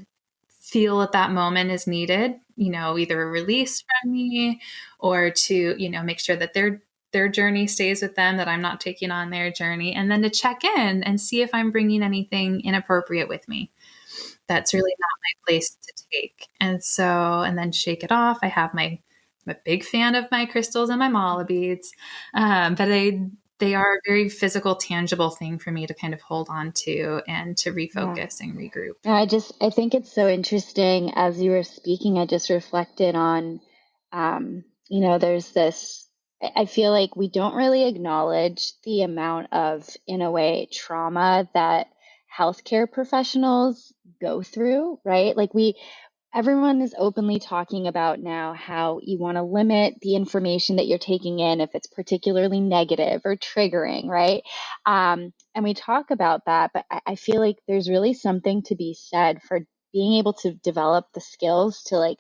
feel at that moment is needed, either a release from me or to, make sure that their journey stays with them, that I'm not taking on their journey, and then to check in and see if I'm bringing anything inappropriate with me. That's really not my place to take. And then shake it off. I'm a big fan of my crystals and my mala beads, but they are a very physical, tangible thing for me to kind of hold on to and to refocus and regroup. I think it's so interesting. As you were speaking, I just reflected on, there's this, I feel like we don't really acknowledge the amount of, in a way, trauma that healthcare professionals go through, right? Like everyone is openly talking about now how you want to limit the information that you're taking in if it's particularly negative or triggering, right? And we talk about that, but I feel like there's really something to be said for being able to develop the skills to like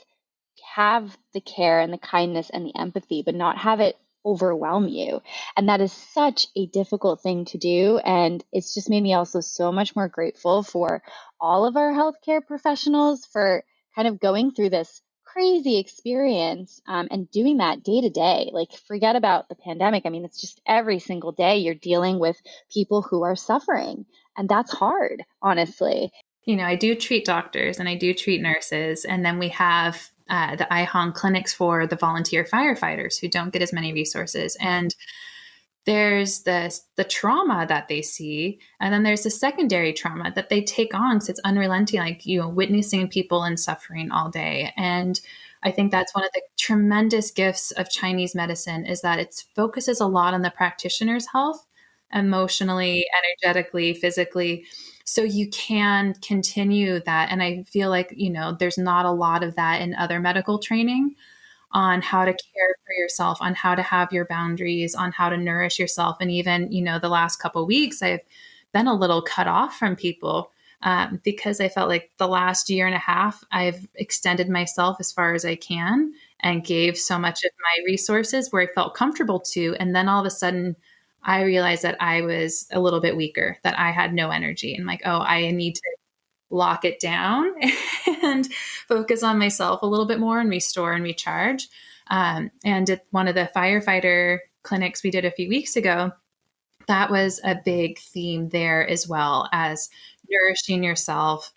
have the care and the kindness and the empathy, but not have it overwhelm you. And that is such a difficult thing to do. And it's just made me also so much more grateful for all of our healthcare professionals for kind of going through this crazy experience and doing that day to day. Like, forget about the pandemic. I mean, it's just every single day you're dealing with people who are suffering. And that's hard, honestly. I do treat doctors and I do treat nurses. And then we have the IHON clinics for the volunteer firefighters who don't get as many resources. And there's the trauma that they see. And then there's the secondary trauma that they take on because it's unrelenting, like, witnessing people in suffering all day. And I think that's one of the tremendous gifts of Chinese medicine, is that it focuses a lot on the practitioner's health, emotionally, energetically, physically. So you can continue that. And I feel like, there's not a lot of that in other medical training on how to care for yourself, on how to have your boundaries, on how to nourish yourself. And even, the last couple of weeks, I've been a little cut off from people because I felt like the last year and a half, I've extended myself as far as I can and gave so much of my resources where I felt comfortable to. And then all of a sudden, I realized that I was a little bit weaker, that I had no energy, and like, oh, I need to lock it down and focus on myself a little bit more and restore and recharge. And at one of the firefighter clinics we did a few weeks ago, that was a big theme there, as well as nourishing yourself,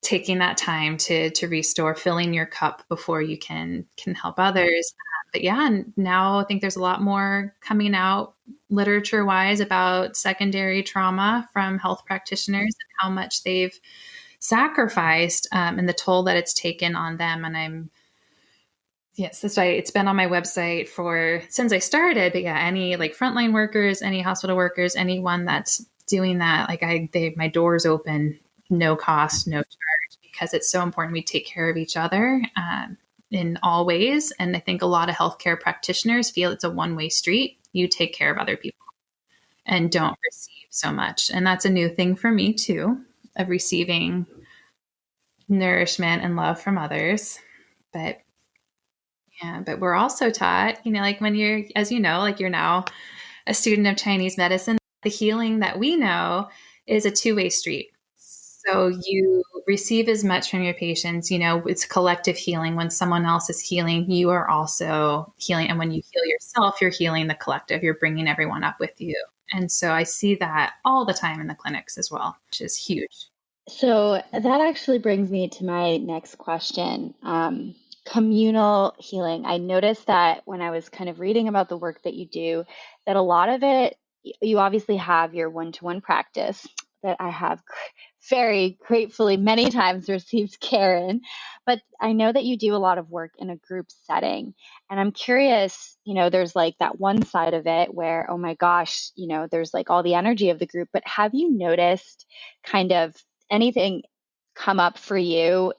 taking that time to restore, filling your cup before you can help others. But yeah, and now I think there's a lot more coming out literature wise about secondary trauma from health practitioners and how much they've sacrificed, and the toll that it's taken on them. And yes, that's why it's been on my website since I started. But yeah, any like frontline workers, any hospital workers, anyone that's doing that, like my doors open, no cost, no charge, because it's so important we take care of each other in all ways. And I think a lot of healthcare practitioners feel it's a one-way street. You take care of other people and don't receive so much. And that's a new thing for me too, of receiving nourishment and love from others. But yeah, but we're also taught, like when you're, as you know, like you're now a student of Chinese medicine, the healing that we know is a two-way street. So you receive as much from your patients, it's collective healing. When someone else is healing, you are also healing. And when you heal yourself, you're healing the collective. You're bringing everyone up with you. And so I see that all the time in the clinics as well, which is huge. So that actually brings me to my next question. Communal healing. I noticed that when I was kind of reading about the work that you do, that a lot of it, you obviously have your one-to-one practice that I have very gratefully many times received care in, but I know that you do a lot of work in a group setting. And I'm curious, there's like that one side of it where, oh my gosh, there's like all the energy of the group, but have you noticed kind of anything come up for you,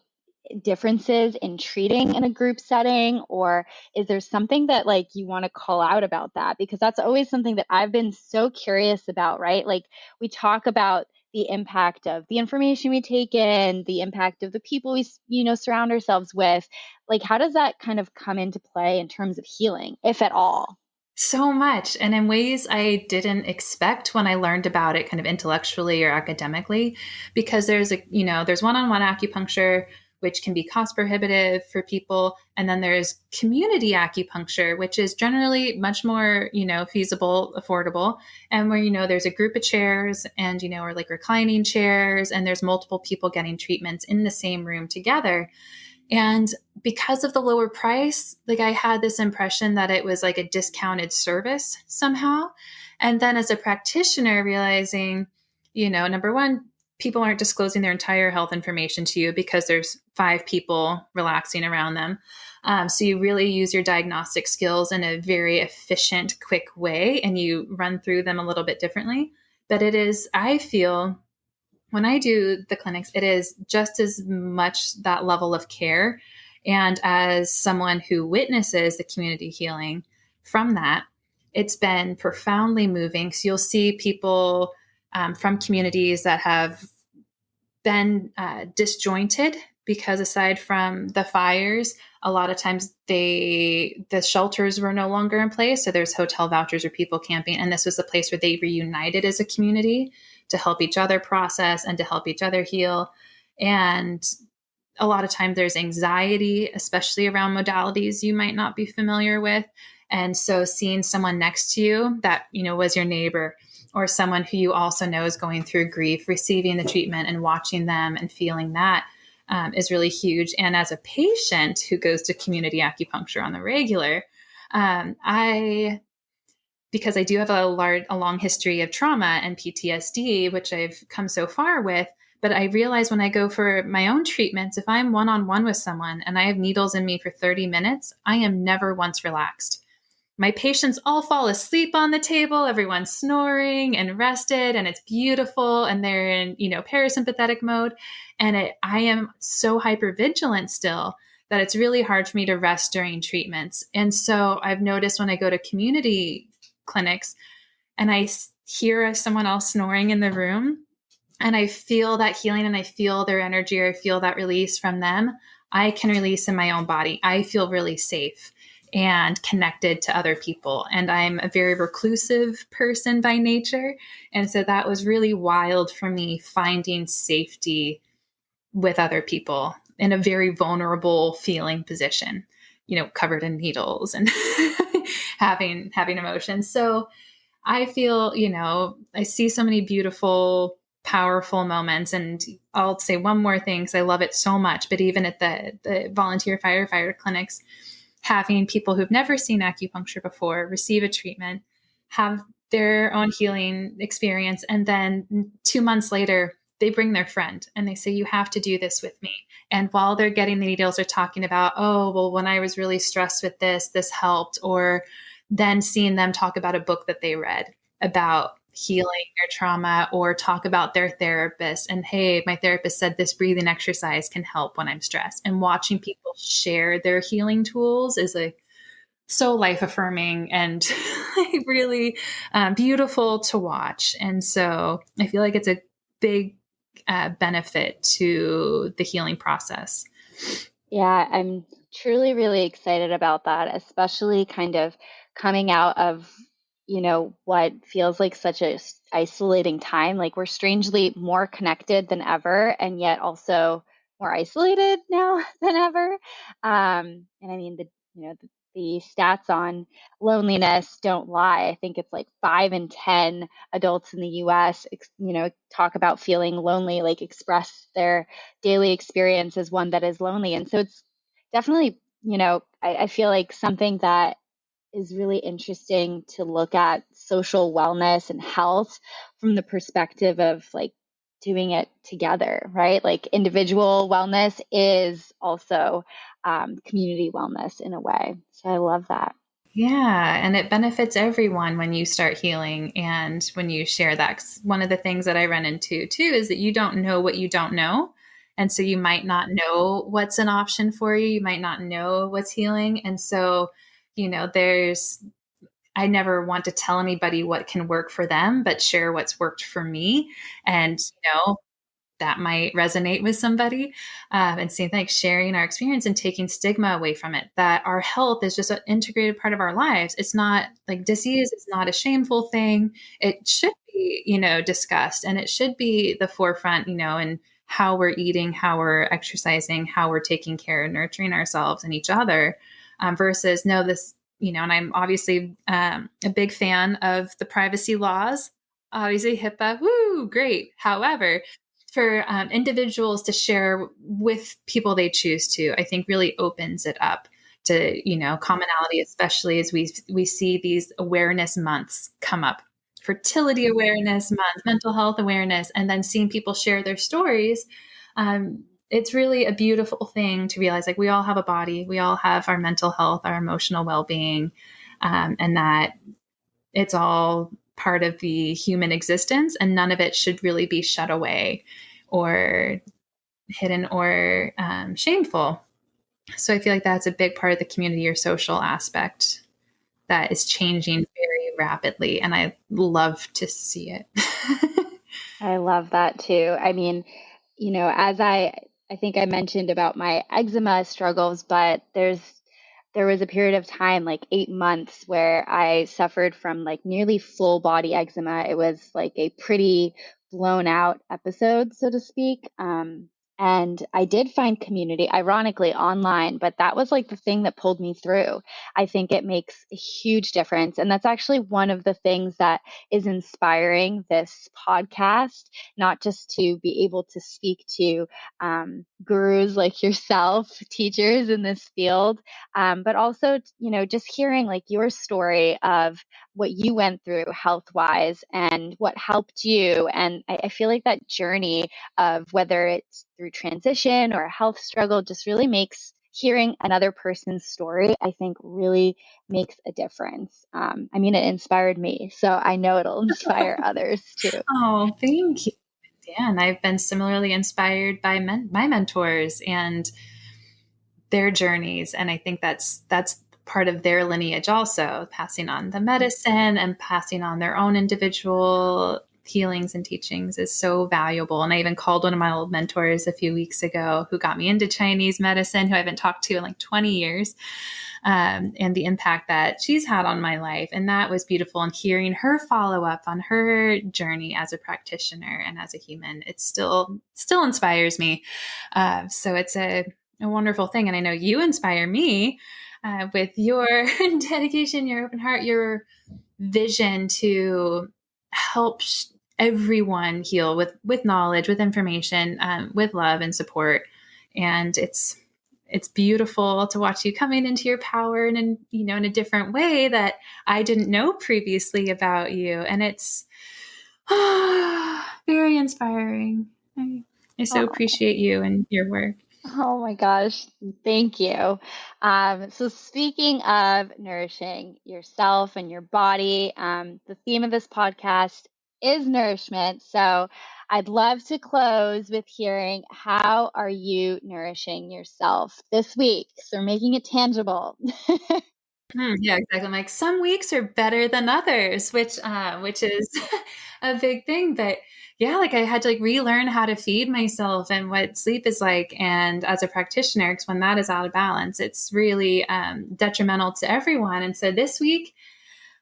differences in treating in a group setting, or is there something that like you want to call out about that? Because that's always something that I've been so curious about, right? Like we talk about the impact of the information we take in, the impact of the people we, surround ourselves with. Like, how does that kind of come into play in terms of healing, if at all? So much, and in ways I didn't expect when I learned about it kind of intellectually or academically, because there's one-on-one acupuncture, which can be cost prohibitive for people. And then there's community acupuncture, which is generally much more, feasible, affordable. And where, there's a group of chairs and, or like reclining chairs, and there's multiple people getting treatments in the same room together. And because of the lower price, like I had this impression that it was like a discounted service somehow. And then as a practitioner, realizing, number one, people aren't disclosing their entire health information to you because there's 5 people relaxing around them. So you really use your diagnostic skills in a very efficient, quick way, and you run through them a little bit differently. But it is, I feel, when I do the clinics, it is just as much that level of care. And as someone who witnesses the community healing from that, it's been profoundly moving. So you'll see people from communities that have been disjointed, because aside from the fires, a lot of times the shelters were no longer in place. So there's hotel vouchers or people camping. And this was the place where they reunited as a community to help each other process and to help each other heal. And a lot of times there's anxiety, especially around modalities you might not be familiar with. And so seeing someone next to you that, was your neighbor, or someone who you also know is going through grief, receiving the treatment and watching them and feeling that is really huge. And as a patient who goes to community acupuncture on the regular, because I do have a long history of trauma and PTSD, which I've come so far with, but I realize when I go for my own treatments, if I'm one-on-one with someone and I have needles in me for 30 minutes, I am never once relaxed. My patients all fall asleep on the table, everyone's snoring and rested, and it's beautiful, and they're in, parasympathetic mode. And I am so hypervigilant still that it's really hard for me to rest during treatments. And so I've noticed when I go to community clinics and I hear someone else snoring in the room, and I feel that healing and I feel their energy, or I feel that release from them, I can release in my own body. I feel really safe and connected to other people. And I'm a very reclusive person by nature. And so that was really wild for me, finding safety with other people in a very vulnerable feeling position, covered in needles and having emotions. So I feel, I see so many beautiful, powerful moments. And I'll say one more thing because I love it so much. But even at the volunteer firefighter clinics, having people who've never seen acupuncture before receive a treatment, have their own healing experience, and then 2 months later, they bring their friend and they say, you have to do this with me. And while they're getting the needles, they're talking about, oh, well, when I was really stressed with this helped. Or then seeing them talk about a book that they read about healing their trauma, or talk about their therapist and, hey, my therapist said this breathing exercise can help when I'm stressed. And watching people share their healing tools is like so life affirming and really beautiful to watch. And so I feel like it's a big benefit to the healing process. Yeah, I'm truly really excited about that, especially kind of coming out of, what feels like such a isolating time. Like we're strangely more connected than ever, and yet also more isolated now than ever. And I mean, the stats on loneliness don't lie. I think it's like 5 in 10 adults in the U.S., talk about feeling lonely, like express their daily experience as one that is lonely. And so it's definitely, I feel like something that is really interesting to look at social wellness and health from the perspective of like doing it together, right? Like individual wellness is also community wellness in a way. So I love that. Yeah, and it benefits everyone when you start healing and when you share that. 'Cause one of the things that I run into too is that you don't know what you don't know. And so you might not know what's an option for you. You might not know what's healing. And so, I never want to tell anybody what can work for them, but share what's worked for me. And, that might resonate with somebody. And same thing, like sharing our experience and taking stigma away from it, that our health is just an integrated part of our lives. It's not like disease. It's not a shameful thing. It should be, discussed, and it should be the forefront, and how we're eating, how we're exercising, how we're taking care and nurturing ourselves and each other, versus no, this, and I'm obviously a big fan of the privacy laws. Obviously, HIPAA, woo, great. However, for individuals to share with people they choose to, I think really opens it up to, commonality, especially as we see these awareness months come up. Fertility awareness month, mental health awareness, and then seeing people share their stories. It's really a beautiful thing to realize, like, we all have a body, we all have our mental health, our emotional well-being, and that it's all part of the human existence, and none of it should really be shut away or hidden or shameful. So I feel like that's a big part of the community or social aspect that is changing very rapidly, and I love to see it. I love that too. I mean, as I think I mentioned about my eczema struggles, but there was a period of time, like 8 months, where I suffered from like nearly full body eczema. It was like a pretty blown out episode, so to speak. And I did find community, ironically, online, but that was like the thing that pulled me through. I think it makes a huge difference. And that's actually one of the things that is inspiring this podcast, not just to be able to speak to gurus like yourself, teachers in this field, but also, just hearing like your story of what you went through health wise and what helped you. And I feel like that journey of whether it's through transition or a health struggle just really makes hearing another person's story, I think, really makes a difference. I mean, it inspired me, so I know it'll inspire others too. Oh, thank you. Yeah, and I've been similarly inspired by my mentors and their journeys, and I think that's part of their lineage also, passing on the medicine and passing on their own individual healings and teachings is so valuable. And I even called one of my old mentors a few weeks ago who got me into Chinese medicine, who I haven't talked to in like 20 years, and the impact that she's had on my life. And that was beautiful. And hearing her follow up on her journey as a practitioner and as a human, it still inspires me. So it's a wonderful thing. And I know you inspire me with your dedication, your open heart, your vision to help everyone heal with knowledge, with information, with love and support. And it's beautiful to watch you coming into your power and in a different way that I didn't know previously about you. And it's very inspiring. I so appreciate you and your work. Oh my gosh, thank you. So speaking of nourishing yourself and your body, the theme of this podcast is nourishment. So I'd love to close with hearing, how are you nourishing yourself this week? So we're making it tangible. Yeah, exactly. I'm like, some weeks are better than others, which is a big thing. But yeah, like I had to like relearn how to feed myself and what sleep is like. And as a practitioner, because when that is out of balance, it's really detrimental to everyone. And so this week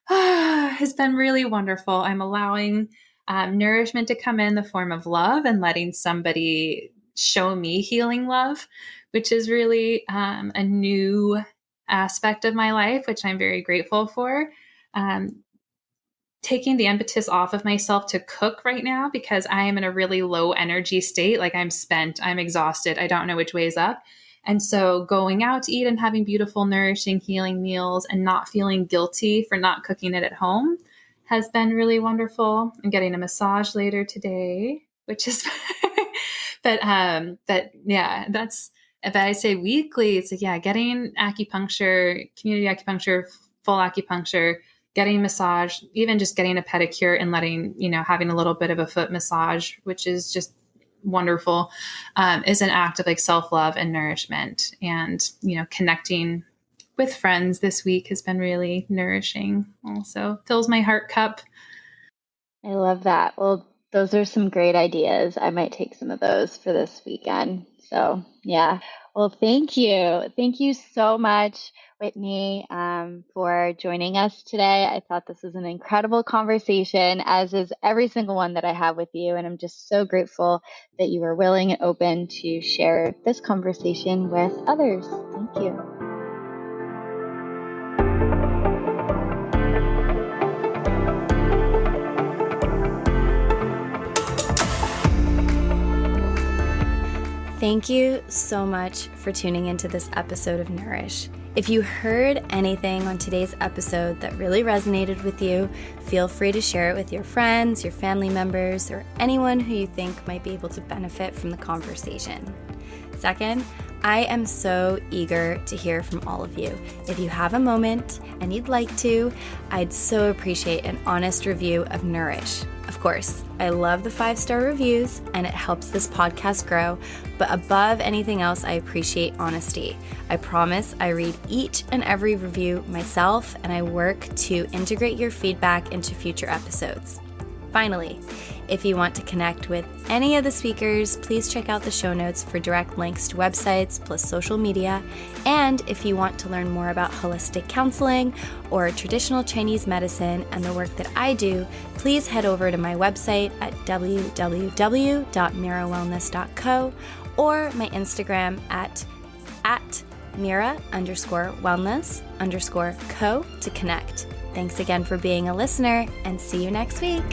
has been really wonderful. I'm allowing nourishment to come in the form of love and letting somebody show me healing love, which is really a new aspect of my life, which I'm very grateful for. Taking the impetus off of myself to cook right now because I am in a really low energy state. Like I'm spent, I'm exhausted. I don't know which way is up. And so going out to eat and having beautiful, nourishing, healing meals and not feeling guilty for not cooking it at home has been really wonderful. I'm getting a massage later today, which is, but yeah, but I say weekly, it's like, yeah, getting acupuncture, community acupuncture, full acupuncture, getting massage, even just getting a pedicure and having a little bit of a foot massage, which is just wonderful, is an act of like self-love and nourishment. And, connecting with friends this week has been really nourishing. Also fills my heart cup. I love that. Well, those are some great ideas. I might take some of those for this weekend. So, yeah. Well, thank you. Thank you so much, Whitney, for joining us today. I thought this was an incredible conversation, as is every single one that I have with you. And I'm just so grateful that you were willing and open to share this conversation with others. Thank you. Thank you so much for tuning into this episode of Nourish. If you heard anything on today's episode that really resonated with you, feel free to share it with your friends, your family members, or anyone who you think might be able to benefit from the conversation. Second, I am so eager to hear from all of you. If you have a moment and you'd like to, I'd so appreciate an honest review of Nourish. Of course, I love the 5-star reviews and it helps this podcast grow, but above anything else, I appreciate honesty. I promise I read each and every review myself and I work to integrate your feedback into future episodes. Finally, if you want to connect with any of the speakers, please check out the show notes for direct links to websites plus social media. And if you want to learn more about holistic counseling or traditional Chinese medicine and the work that I do, please head over to my website at www.mirawellness.co or my Instagram at Mira_wellness_co to connect. Thanks again for being a listener and see you next week.